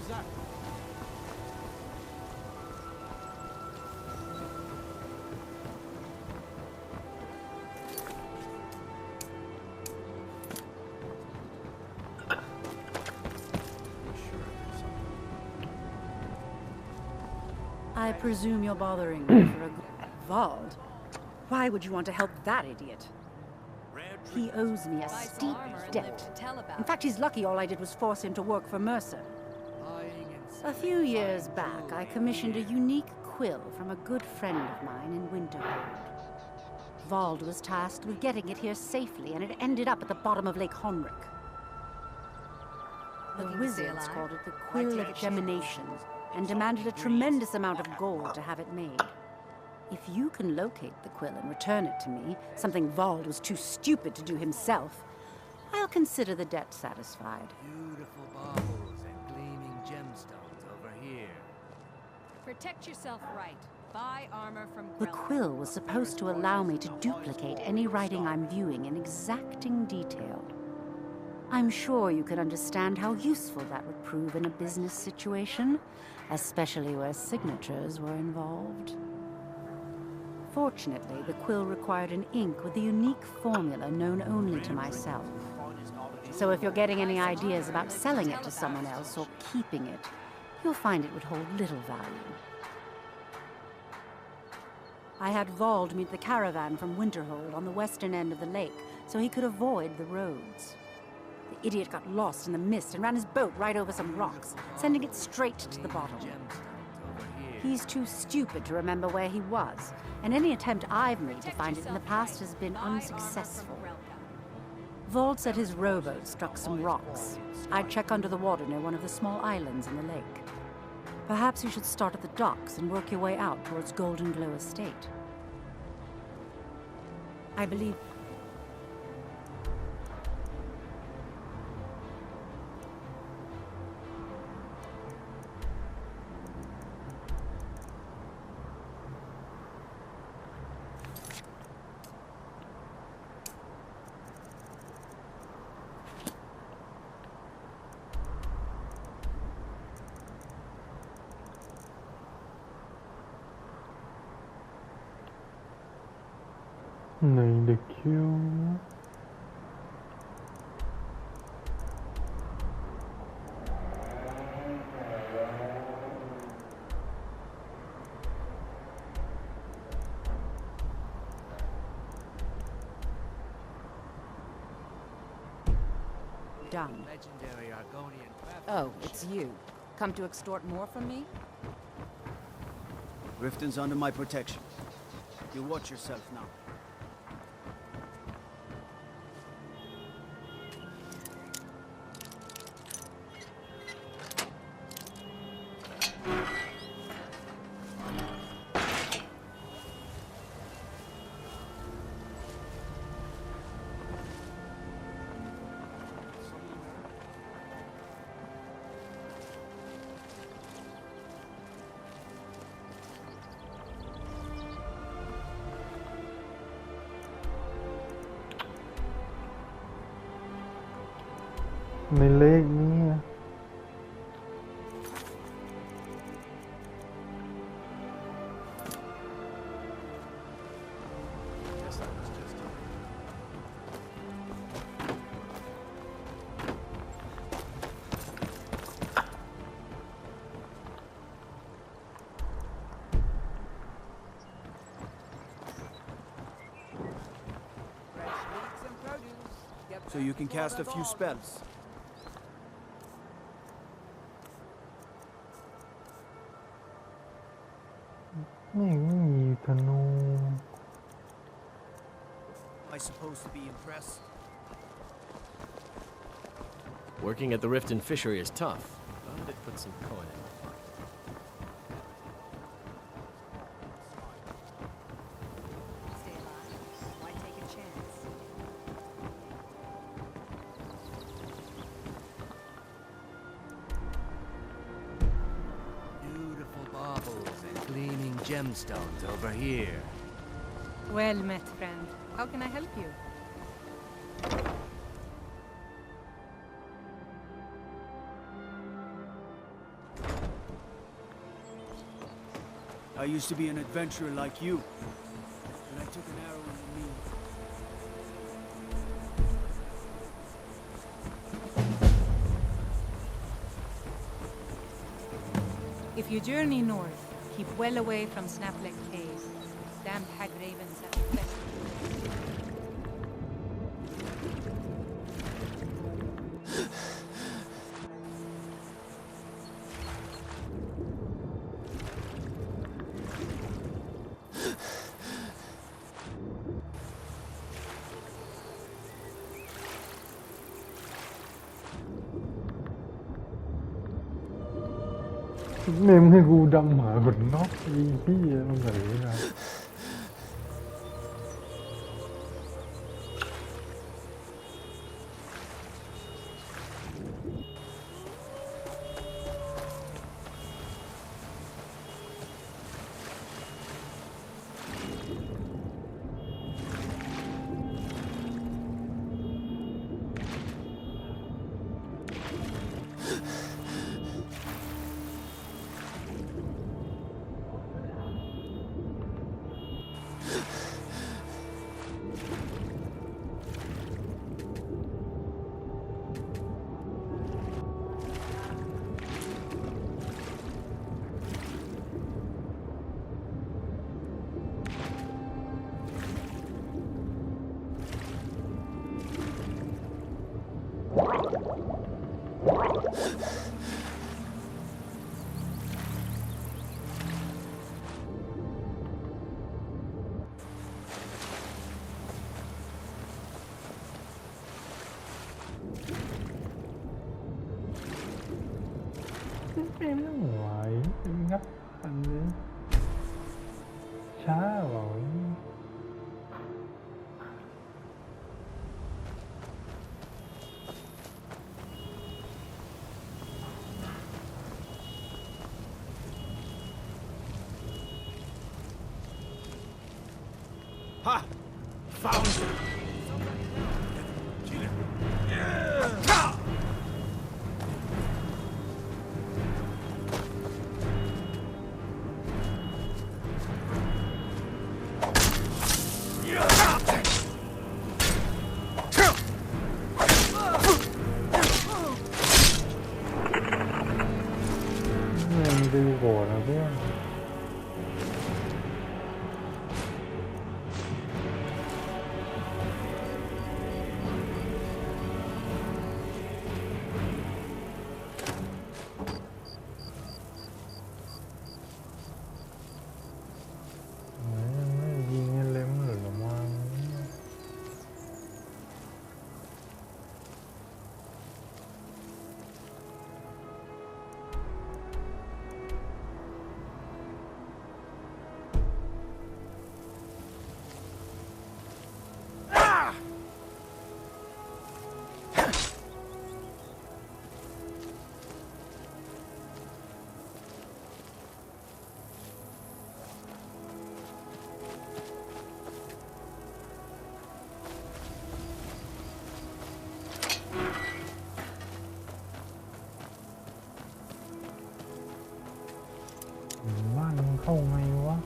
was that? I presume you're bothering me for a Vald. Why would you want to help that idiot? He owes me a steep debt. In fact, he's lucky all I did was force him to work for Mercer. A few years back, I commissioned a unique quill from a good friend of mine in Winterhold. Vald was tasked with getting it here safely, and it ended up at the bottom of Lake Honrick. The wizards called it the Quill of Gemination, and demanded a tremendous amount of gold to have it made. If you can locate the quill and return it to me, something Vald was too stupid to do himself, I'll consider the debt satisfied. Beautiful baubles and gleaming gemstones over here. Protect yourself right. Buy armor from The quill was supposed to allow me to duplicate any writing I'm viewing in exacting detail. I'm sure you can understand how useful that would prove in a business situation, especially where signatures were involved. Fortunately, the quill required an ink with a unique formula known only to myself. So if you're getting any ideas about selling it to someone else or keeping it, you'll find it would hold little value. I had Vald meet the caravan from Winterhold on the western end of the lake, so he could avoid the roads. The idiot got lost in the mist and ran his boat right over some rocks, sending it straight to the bottom. He's too stupid to remember where he was, and any attempt I've made to find it in the past has been unsuccessful. Vald said his rowboat struck some rocks. I'd check under the water near one of the small islands in the lake. Perhaps you should start at the docks and work your way out towards Golden Glow Estate. I believe... नहीं देखियो Done. Legendary Argonian craft. Oh, it's you. Come to extort more from me? Riften's under my protection. You watch yourself now. मिले नहीं है So you can cast a few spells. नहीं नहीं थनु Am I supposed to be impressed? Working at the Riften fishery is tough, but it puts some coin in. Stay alive. Why take a chance? Beautiful baubles and gleaming gemstones over here. Well met, friend. How can I help you? I used to be an adventurer like you, but I took an arrow in the knee. If you journey north, keep well away from Snapneck Cave. Damned hag ravens have infested. Nêmให้กูดำหาขนนกอีพี่มันไหนนะ ไม่ไหวงับอันนี้ช้าเหรอ Ha! Found him! Kill him! Yeah!มันดีกว่านะเพื่อน ไม่ยิงให้เล็มหรือละมั้งบ้านมึงเข้าไงวะ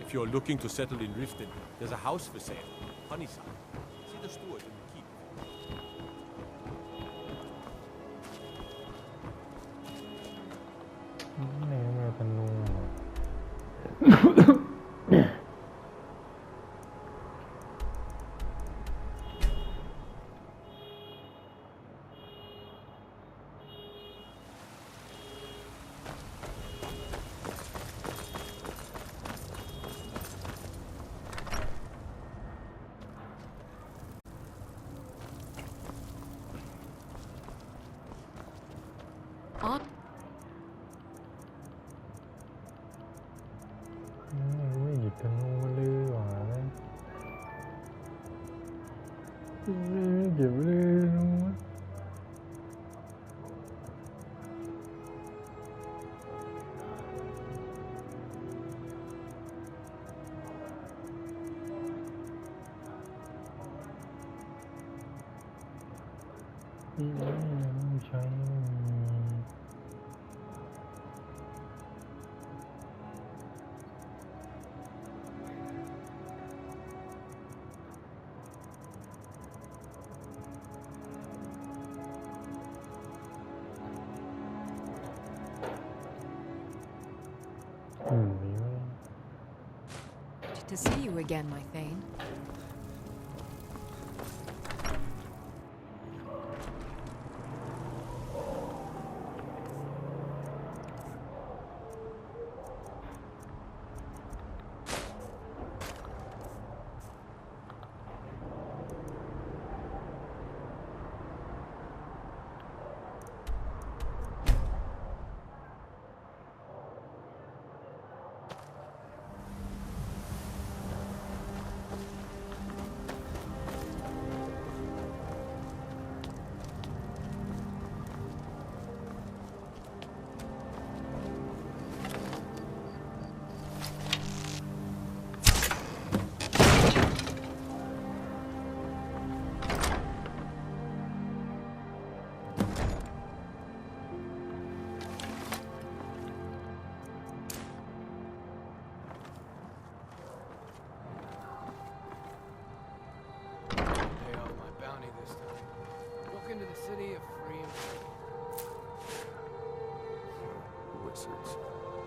If you're looking to settle in Riften, there's a house for sale. Honeyside. See the steward in the keep. นี่ไม่ธนูไม่หยิบธนูมาเลยหว่าเลย เก็บไว้เลยใช้To see you again, my Thane. Into the city of free and free. Wizards.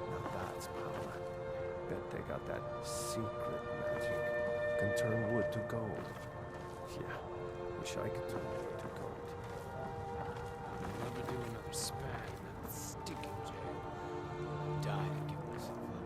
Now that's power. Bet they got that secret magic. Can turn wood to gold. Yeah, wish I could turn wood to gold. I'll never do another span in that stinking jail. I'll die to give myself up.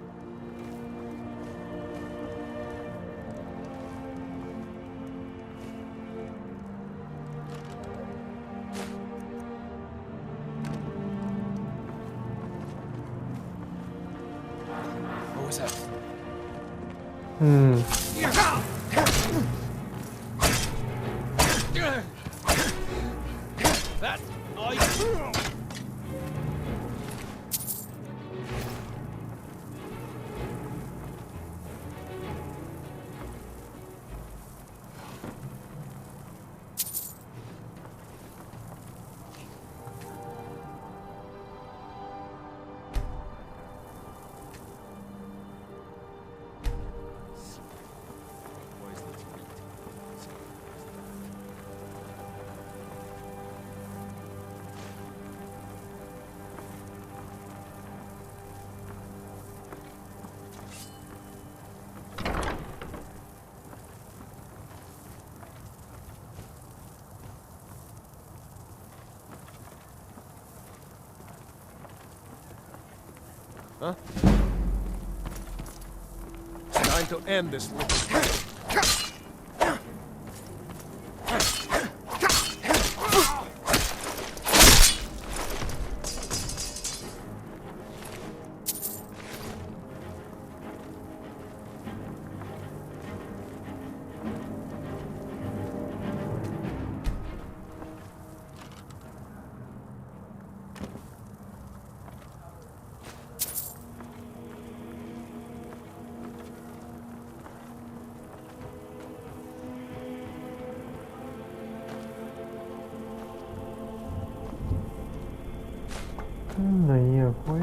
What was that? That I. Huh? It's time to end this little... này à quét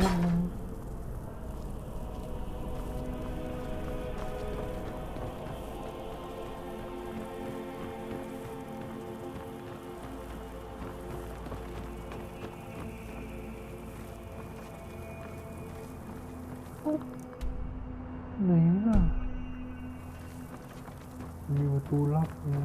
này là nhiều tu lắc nữa.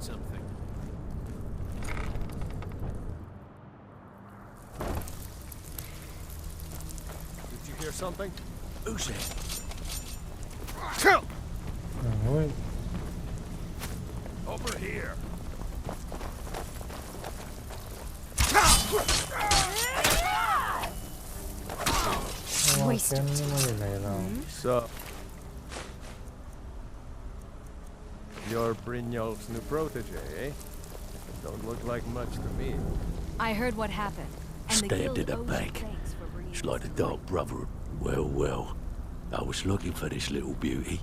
something. Did you hear something? Who's it? โอ้ย Over here. เอาเส้นนี่มาอยู่ไหนเรา So, you're Brynjolf's new protege, eh? Don't look like much to me. I heard what happened. And the Stabbed guild in the owes you back. thanks for bringing It's like the Dark Brother. Well. I was looking for this little beauty.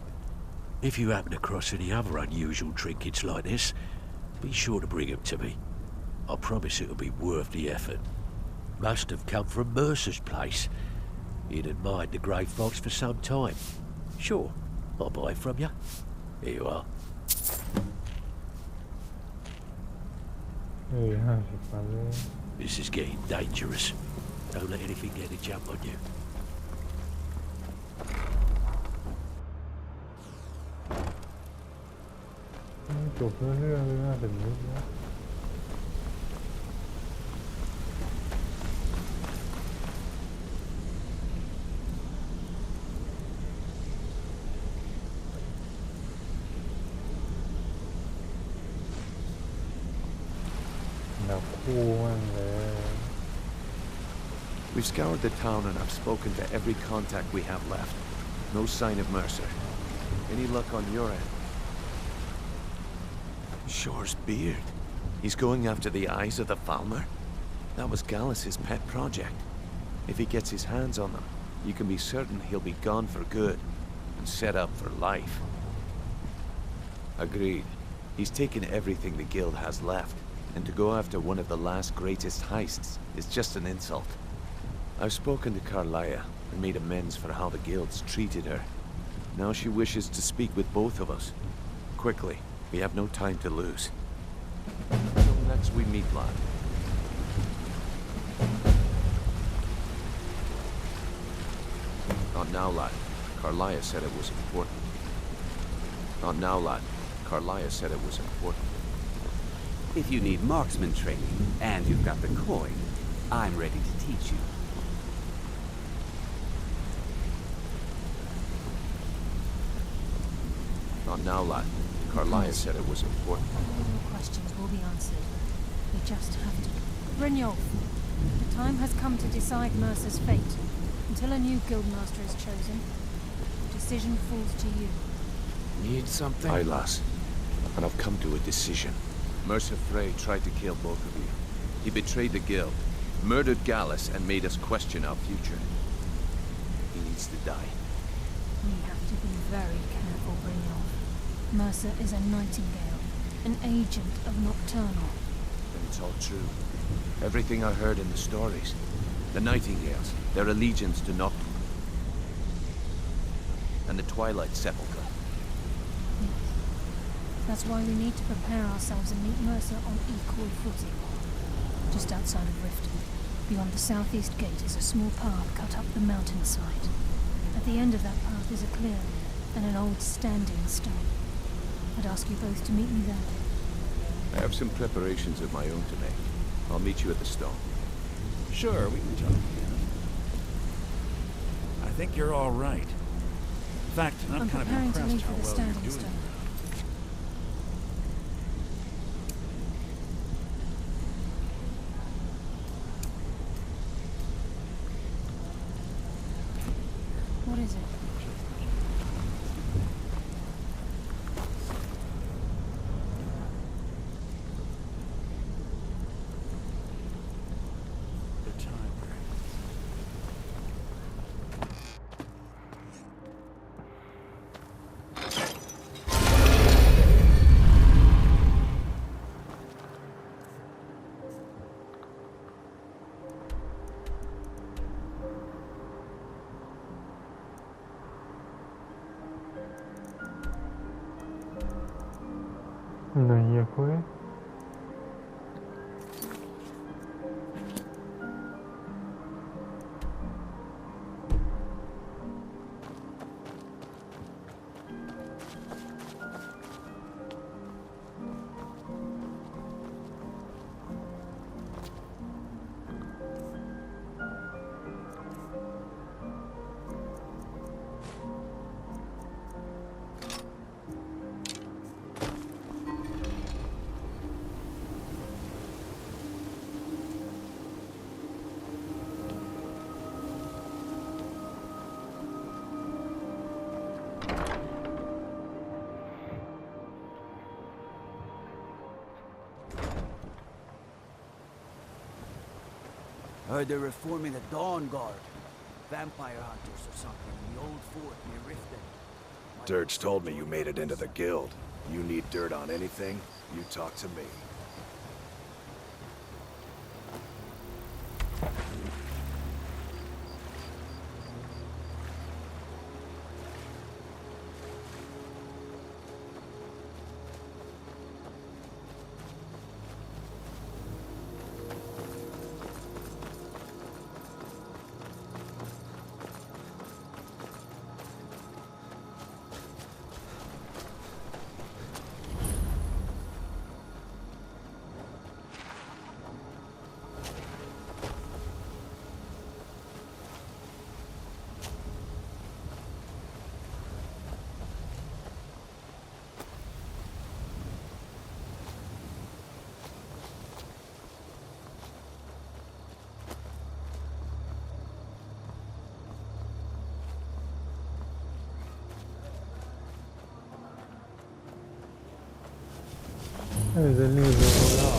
If you happen across any other unusual trinkets like this, be sure to bring them to me. I promise it'll be worth the effort. Must have come from Mercer's place. He'd admired the grey fox for some time. Sure, I'll buy it from you. Here you are. 50 วันเลย This is getting dangerous. Don't let anything get a jump on you. จบเรื่อยๆเลยนะถึงนี้นะดับคู่มั่งเลย We've scoured the town and I've spoken to every contact we have left. No sign of Mercer. Any luck on your end? Shore's beard. He's going after the eyes of the Falmer? That was Gallus's pet project. If he gets his hands on them, you can be certain he'll be gone for good and set up for life. Agreed. He's taken everything the guild has left, and to go after one of the last greatest heists is just an insult. I've spoken to Carlia and made amends for how the guild's treated her. Now she wishes to speak with both of us. Quickly, we have no time to lose. Until next we meet, lad. Not now, lad. Carlia said it was important. Not now, lad. Carlia said it was important. If you need marksman training, and you've got the coin, I'm ready to teach you. Not now, lad. Carlia said it was important. All your questions will be answered. We just have to... Brynjolf, the time has come to decide Mercer's fate. Until a new guildmaster is chosen, the decision falls to you. Need something? Aye, lass. And I've come to a decision. Mercer Frey tried to kill both of you. He betrayed the guild, murdered Gallus, and made us question our future. He needs to die. We have to be very careful, Brynjolf. Mercer is a Nightingale, an agent of Nocturnal. And it's all true. Everything I heard in the stories. The Nightingales, their allegiance to Nocturne. And the Twilight Sepulchre. Yes. That's why we need to prepare ourselves and meet Mercer on equal footing. Just outside of Riften, beyond the southeast gate, is a small path cut up the mountainside. At the end of that path is a clearing and an old standing stone. I'd ask you both to meet me there. I have some preparations of my own to make. I'll meet you at the stone. Sure, we can talk again. I think you're all right. In fact, I'm kind of preparing to impressed leave how for the well you're standing doing. stone. What is it? The time. नहीं कोई Heard they're reforming the Dawn Guard. Vampire hunters or something in the old fort near Riften. Dirge told me you made it into the guild. You need dirt on anything, you talk to me.จะรีบเลยแล้ว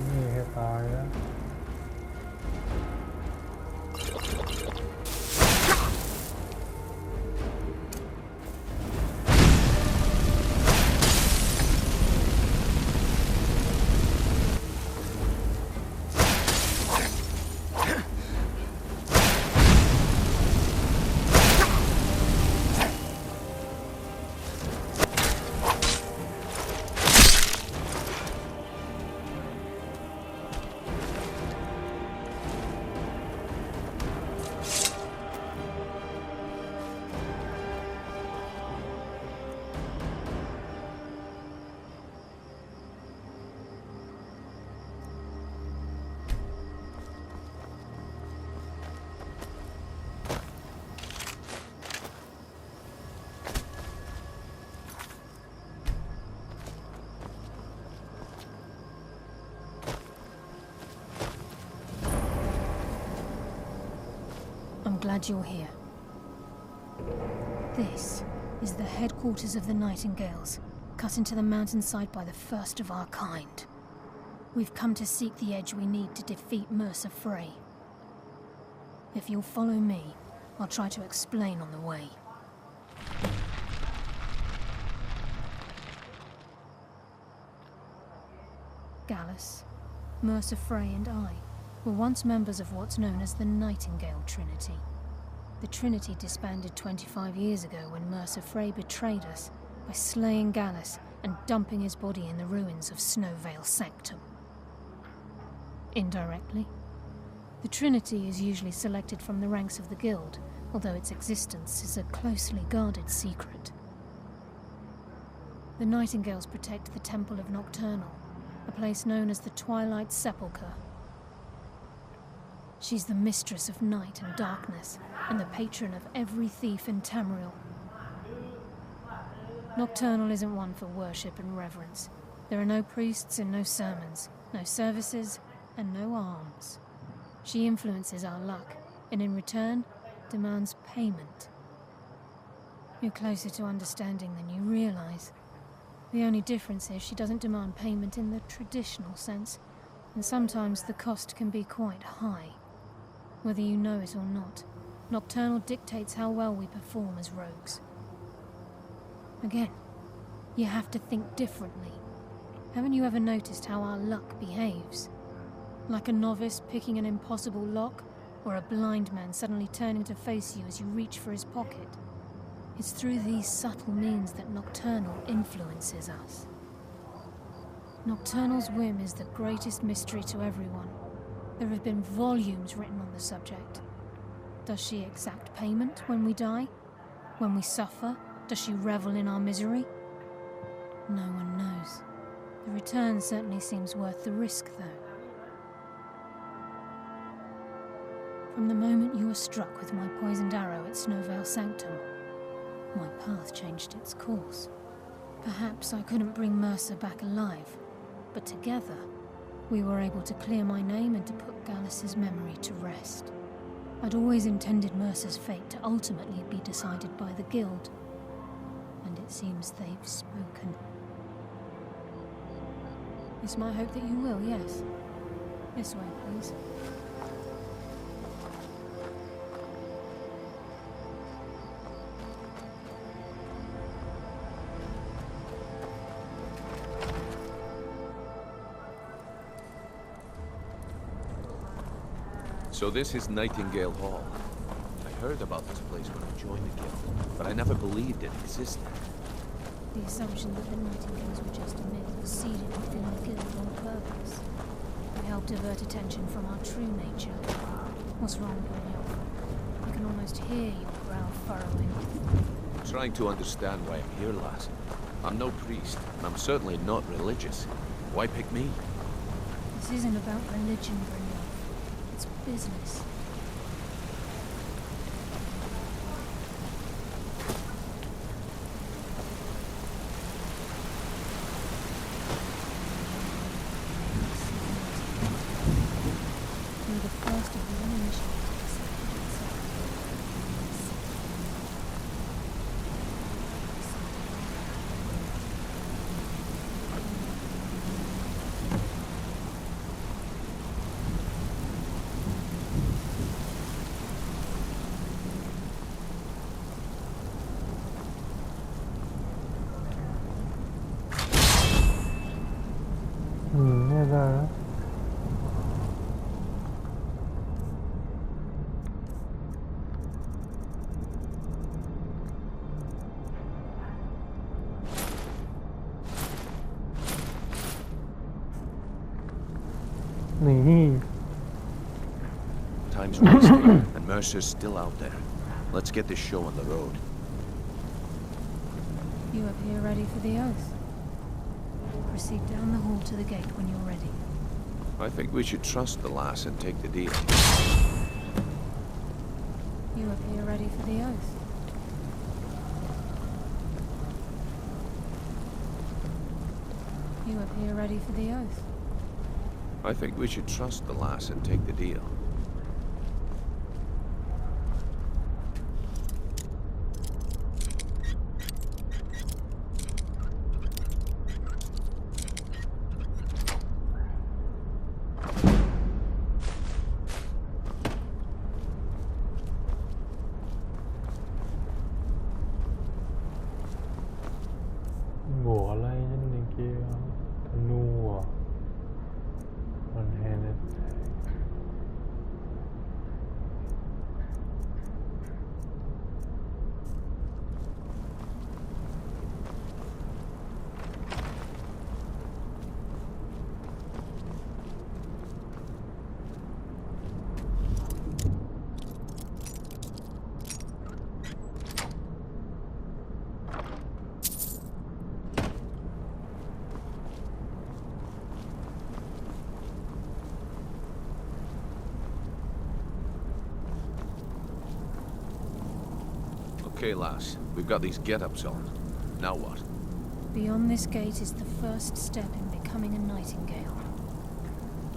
นี่แค่ตายแล้ว I'm glad you're here. This is the headquarters of the Nightingales, cut into the mountainside by the first of our kind. We've come to seek the edge we need to defeat Mercer Frey. If you'll follow me, I'll try to explain on the way. Gallus, Mercer Frey and I were once members of what's known as the Nightingale Trinity. The Trinity disbanded 25 years ago when Mercer Frey betrayed us by slaying Gallus and dumping his body in the ruins of Snowvale Sanctum. Indirectly, the Trinity is usually selected from the ranks of the Guild, although its existence is a closely guarded secret. The Nightingales protect the Temple of Nocturnal, a place known as the Twilight Sepulchre. She's the mistress of night and darkness, and the patron of every thief in Tamriel. Nocturnal isn't one for worship and reverence. There are no priests and no sermons, no services and no alms. She influences our luck, and in return, demands payment. You're closer to understanding than you realize. The only difference is she doesn't demand payment in the traditional sense, and sometimes the cost can be quite high. Whether you know it or not, Nocturnal dictates how well we perform as rogues. Again, you have to think differently. Haven't you ever noticed how our luck behaves? Like a novice picking an impossible lock, or a blind man suddenly turning to face you as you reach for his pocket. It's through these subtle means that Nocturnal influences us. Nocturnal's whim is the greatest mystery to everyone. There have been volumes written on the subject. Does she exact payment when we die? When we suffer, does she revel in our misery? No one knows. The return certainly seems worth the risk, though. From the moment you were struck with my poisoned arrow at Snowvale Sanctum, my path changed its course. Perhaps I couldn't bring Mercer back alive, but together, We were able to clear my name and to put Gallus's memory to rest. I'd always intended Mercer's fate to ultimately be decided by the Guild. And it seems they've spoken. It's my hope that you will, yes. This way, please. So this is Nightingale Hall. I heard about this place when I joined the Guild, but I never believed it existed. The assumption that the Nightingales were just a myth was seeded within the Guild on purpose. It helped divert attention from our true nature. What's wrong, Brynjolf? I can almost hear your brow furrowing. I'm trying to understand why I'm here, lass. I'm no priest, and I'm certainly not religious. Why pick me? This isn't about religion, Brynjolf. It's business. You're the first of the uninitiated to separate itself. Never. Time's wasting, and Mercer's still out there. Let's get this show on the road. You appear ready for the oath. Proceed down the hall to the gate when you're ready. I think we should trust the lass and take the deal. You appear ready for the oath. You appear ready for the oath. I think we should trust the lass and take the deal. Okay, lass. We've got these get-ups on. Now what? Beyond this gate is the first step in becoming a Nightingale.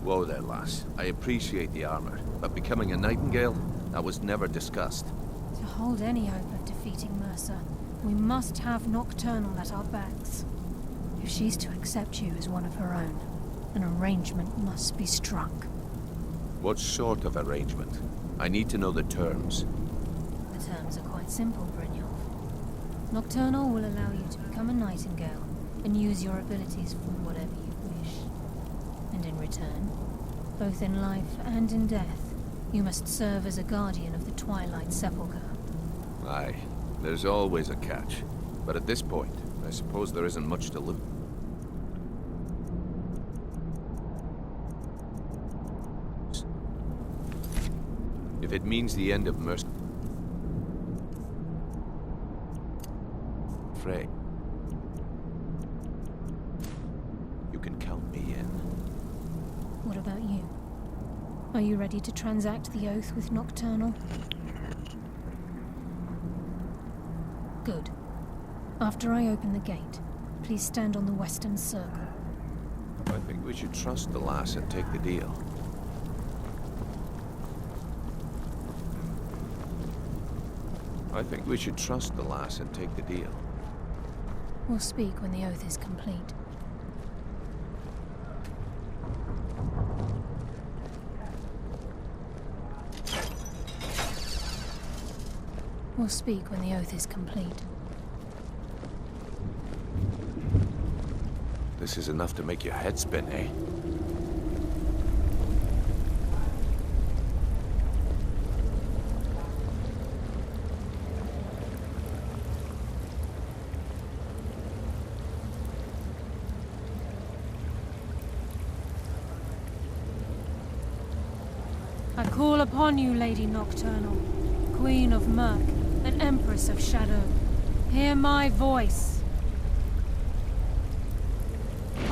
Whoa there, lass. I appreciate the armor, but becoming a Nightingale? That was never discussed. To hold any hope of defeating Mercer, we must have Nocturnal at our backs. If she's to accept you as one of her own, an arrangement must be struck. What sort of arrangement? I need to know the terms. The terms are quite simple, Brynjolf. Nocturnal will allow you to become a Nightingale and use your abilities for whatever you wish. And in return, both in life and in death, you must serve as a guardian of the Twilight Sepulchre. Aye, there's always a catch. But at this point, I suppose there isn't much to lose. If it means the end of Mercy, Frey, you can count me in. What about you? Are you ready to transact the oath with Nocturnal? Good. After I open the gate, please stand on the western circle. I'd think we should trust the lass and take the deal. I think we should trust the lass and take the deal. We'll speak when the oath is complete. We'll speak when the oath is complete. This is enough to make your head spin, eh? I call upon you, Lady Nocturnal, Queen of Murk, and Empress of Shadow. Hear my voice.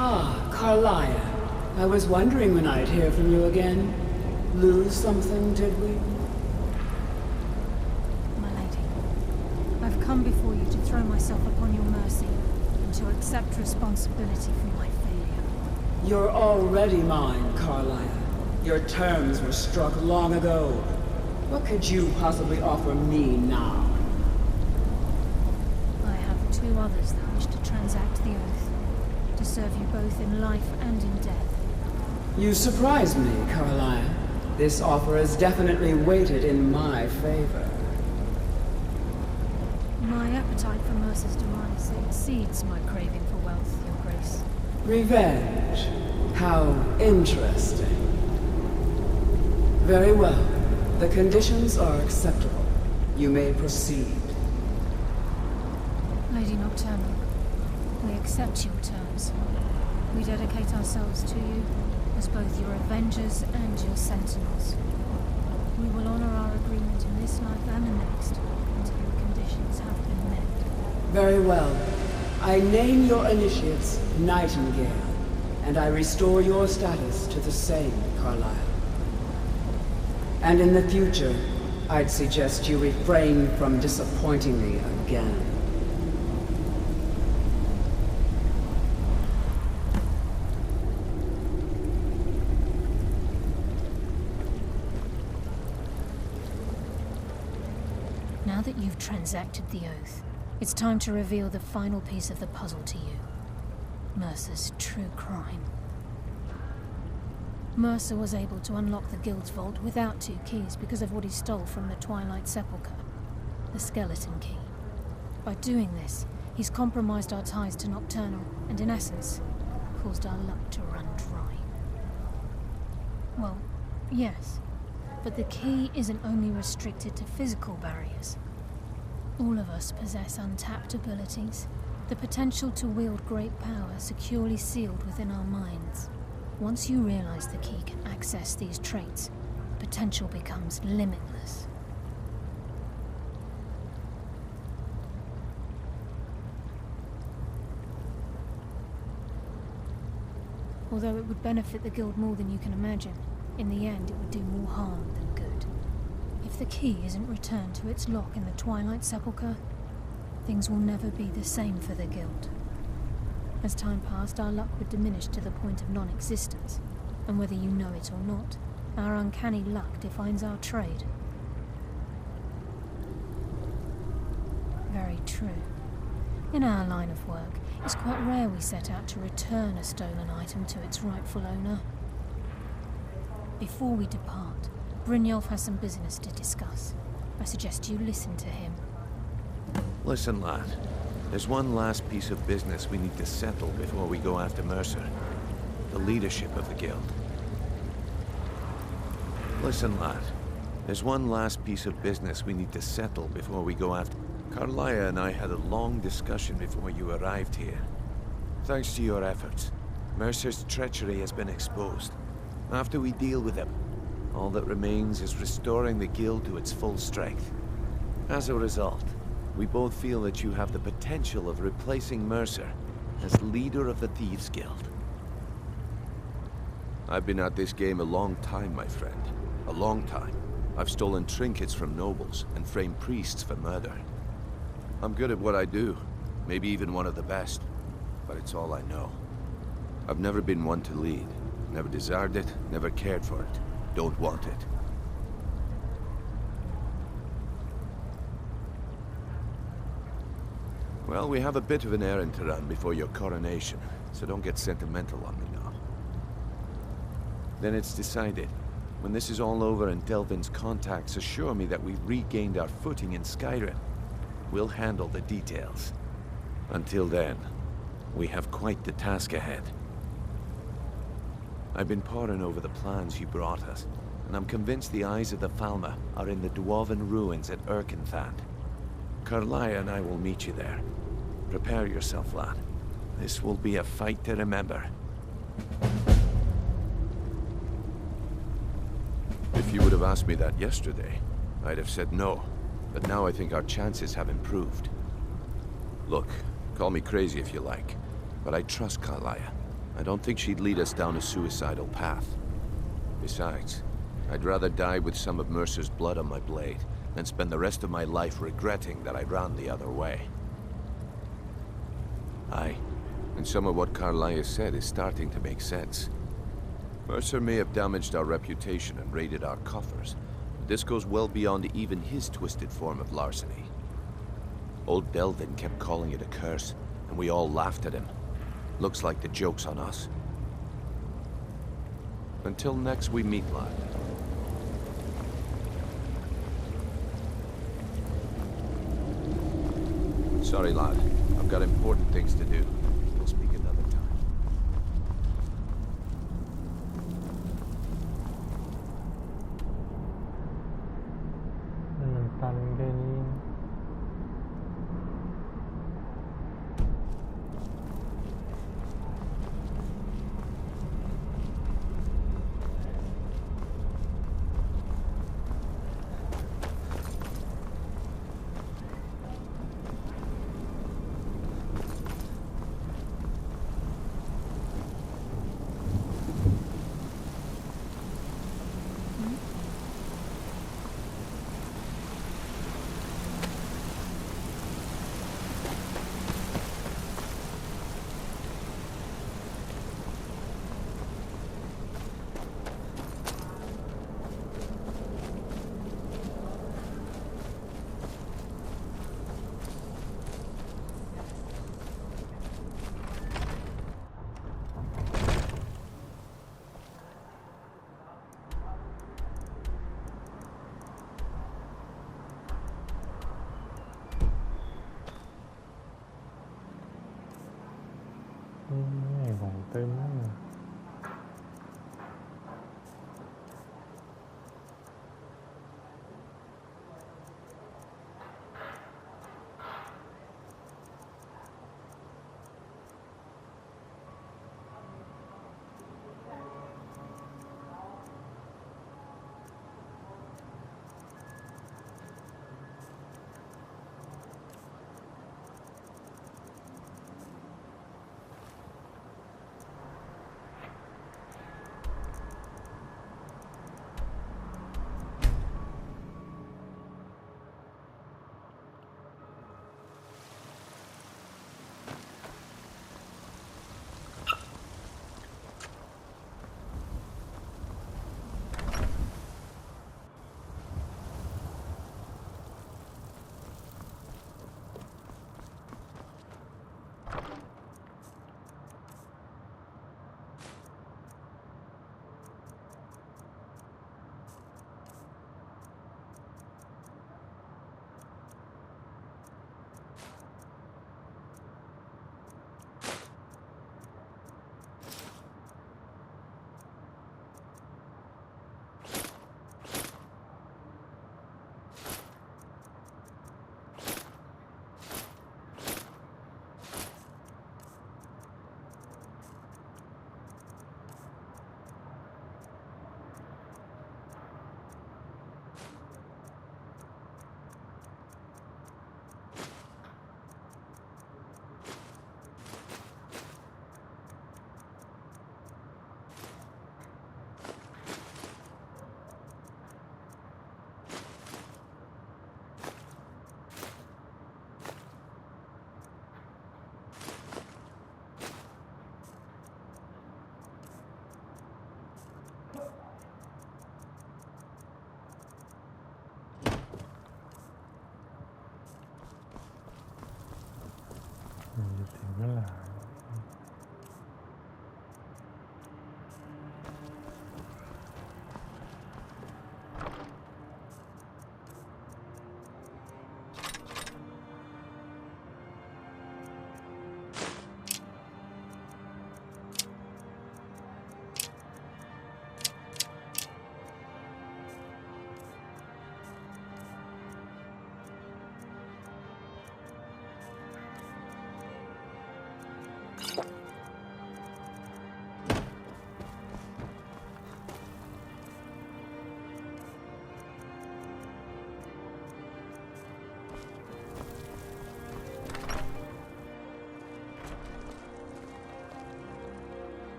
Ah, Carlia. I was wondering when I'd hear from you again. Lose something, did we? My lady, I've come before you to throw myself upon your mercy and to accept responsibility for my failure. You're already mine, Carlia. Your terms were struck long ago. What could you possibly offer me now? I have two others that wish to transact the oath, to serve you both in life and in death. You surprise me, Carlia. This offer is definitely weighted in my favor. My appetite for Mercer's demise exceeds my craving for wealth, Your Grace. Revenge. How interesting. Very well. The conditions are acceptable. You may proceed. Lady Nocturnal, we accept your terms. We dedicate ourselves to you as both your avengers and your sentinels. We will honor our agreement in this life and the next until the conditions have been met. Very well. I name your initiates Nightingale, and I restore your status to the same, Carlisle. And in the future, I'd suggest you refrain from disappointing me again. Now that you've transacted the oath, it's time to reveal the final piece of the puzzle to you. Mercer's true crime. Mercer was able to unlock the Guild's vault without 2 keys because of what he stole from the Twilight Sepulchre, the skeleton key. By doing this, he's compromised our ties to Nocturnal and, in essence, caused our luck to run dry. Well, yes, but the key isn't only restricted to physical barriers. All of us possess untapped abilities, the potential to wield great power securely sealed within our minds. Once you realize the key can access these traits, potential becomes limitless. Although it would benefit the Guild more than you can imagine, in the end it would do more harm than good. If the key isn't returned to its lock in the Twilight Sepulchre, things will never be the same for the Guild. As time passed, our luck would diminish to the point of non-existence, and whether you know it or not, our uncanny luck defines our trade. Very true. In our line of work, it's quite rare we set out to return a stolen item to its rightful owner. Before we depart, Brynjolf has some business to discuss. I suggest you listen to him. Listen, lad. There's one last piece of business we need to settle before we go after Mercer. The leadership of the Guild. Listen, lad. There's one last piece of business we need to settle before we go after... Carlia and I had a long discussion before you arrived here. Thanks to your efforts, Mercer's treachery has been exposed. After we deal with him, all that remains is restoring the Guild to its full strength. As a result, we both feel that you have the potential of replacing Mercer as leader of the Thieves' Guild. I've been at this game a long time, my friend. A long time. I've stolen trinkets from nobles and framed priests for murder. I'm good at what I do. Maybe even one of the best. But it's all I know. I've never been one to lead. Never desired it, never cared for it. Don't want it. Well, we have a bit of an errand to run before your coronation, so don't get sentimental on me now. Then it's decided. When this is all over and Delvin's contacts assure me that we've regained our footing in Skyrim, we'll handle the details. Until then, we have quite the task ahead. I've been poring over the plans you brought us, and I'm convinced the eyes of the Falmer are in the Dwarven ruins at Erkenthand. Karlaya and I will meet you there. Prepare yourself, lad. This will be a fight to remember. If you would have asked me that yesterday, I'd have said no. But now I think our chances have improved. Look, call me crazy if you like, but I trust Karlaya. I don't think she'd lead us down a suicidal path. Besides, I'd rather die with some of Mercer's blood on my blade than spend the rest of my life regretting that I ran the other way. Aye, and some of what Karlaya said is starting to make sense. Mercer may have damaged our reputation and raided our coffers, but this goes well beyond even his twisted form of larceny. Old Delvin kept calling it a curse, and we all laughed at him. Looks like the joke's on us. Until next we meet, lad. Sorry, lad. I've got important things to do. We'll speak another time.ตันแค่นี้ เ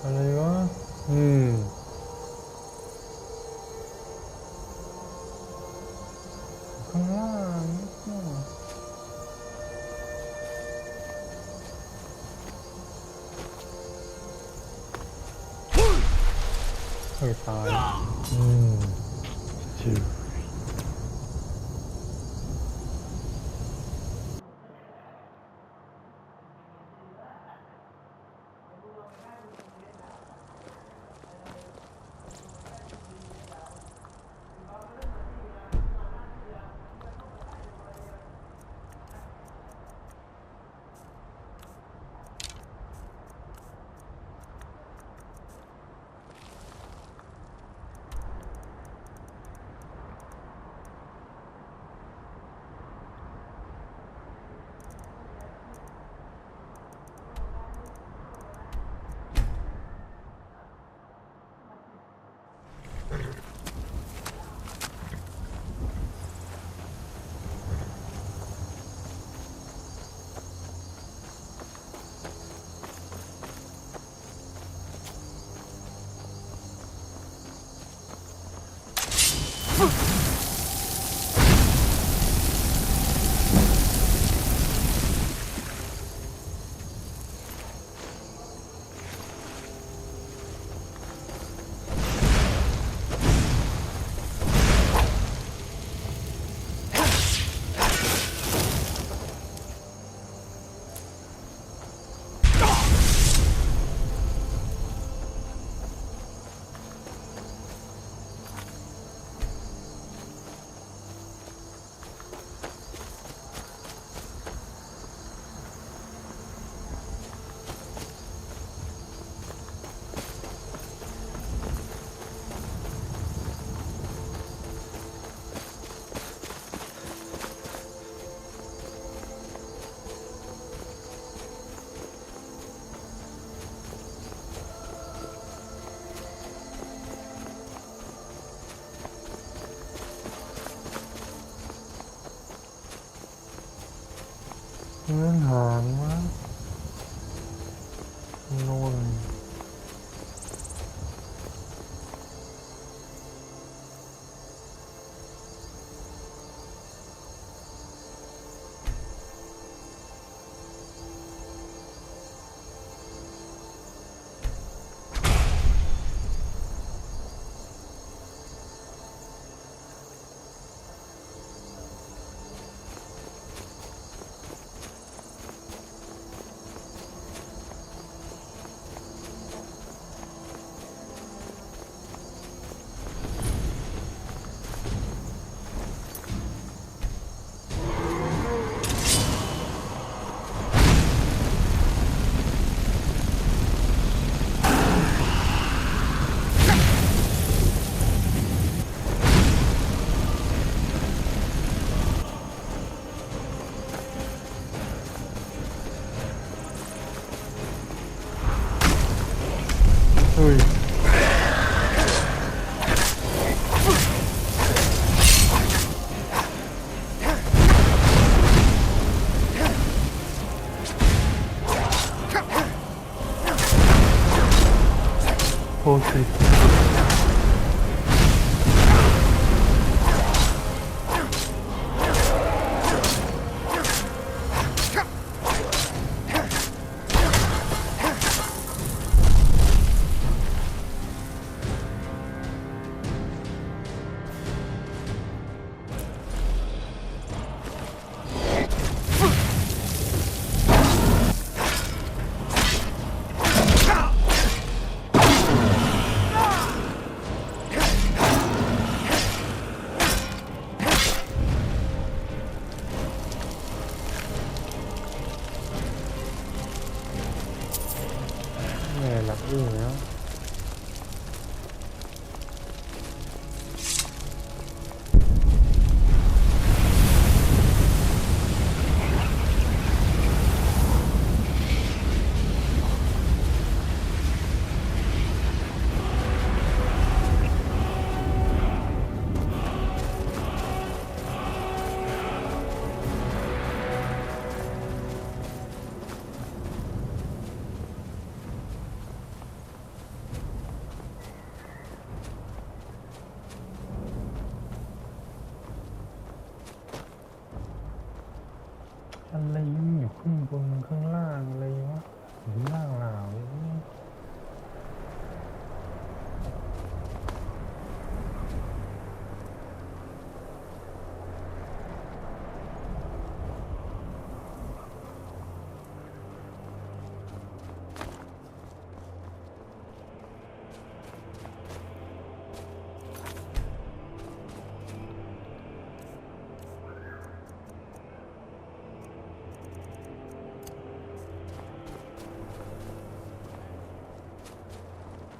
อะไรวะข้างล่างเฮ้ยตายชิวเงินหางวะโน่นเฮ้ยโอ้สิแม่หลับอึ้งแล้ว อะไรมันอยู่ข้างบนข้างล่างอะไรวะอยู่ข้างล่างหนาว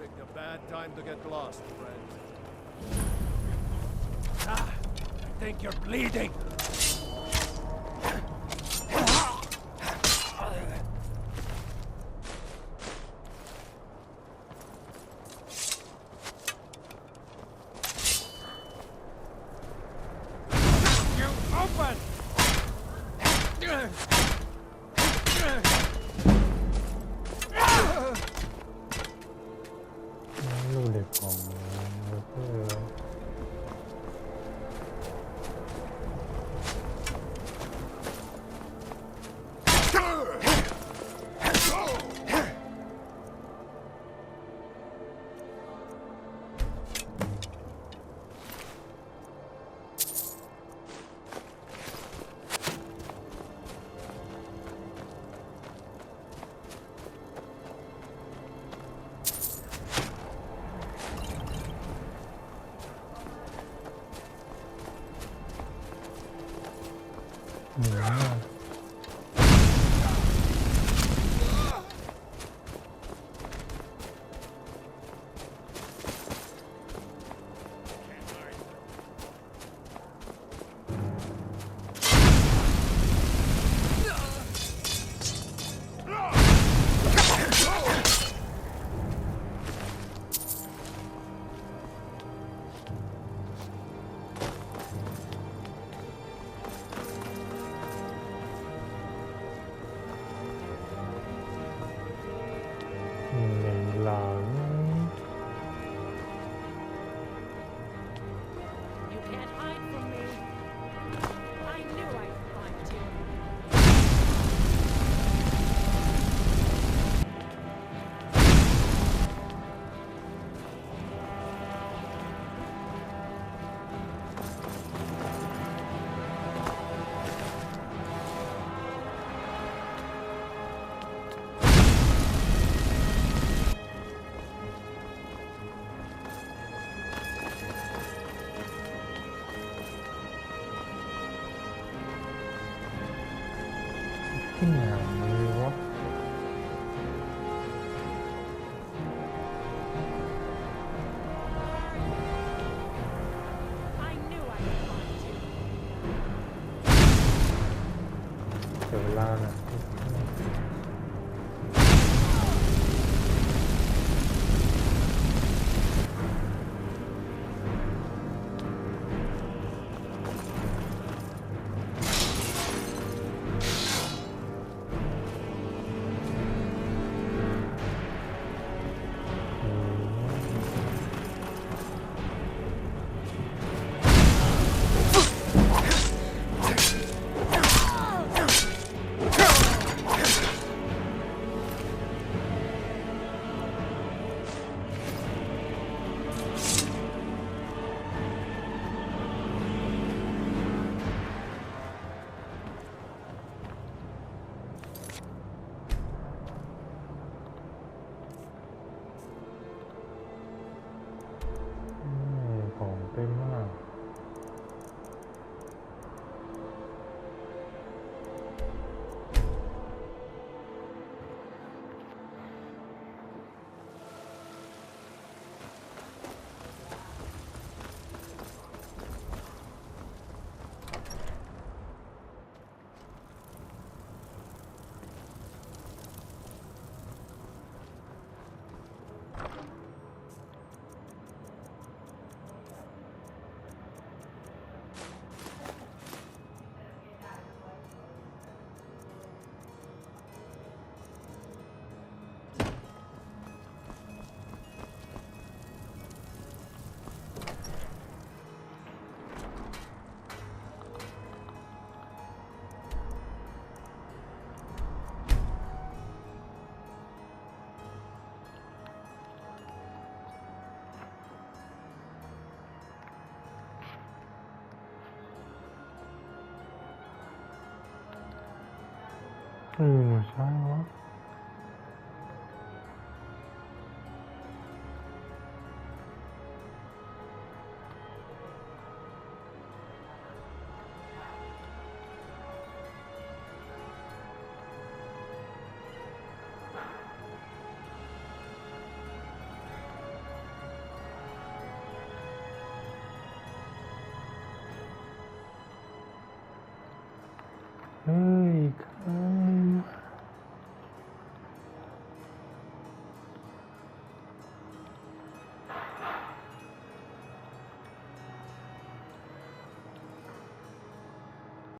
Picked a bad time to get lost, friend. Ah, I think you're bleeding. You open! ลูกเด็กของเพื่อ ที่ไหนวะ เสียเวลาน่ะ เ ใช่วะอืม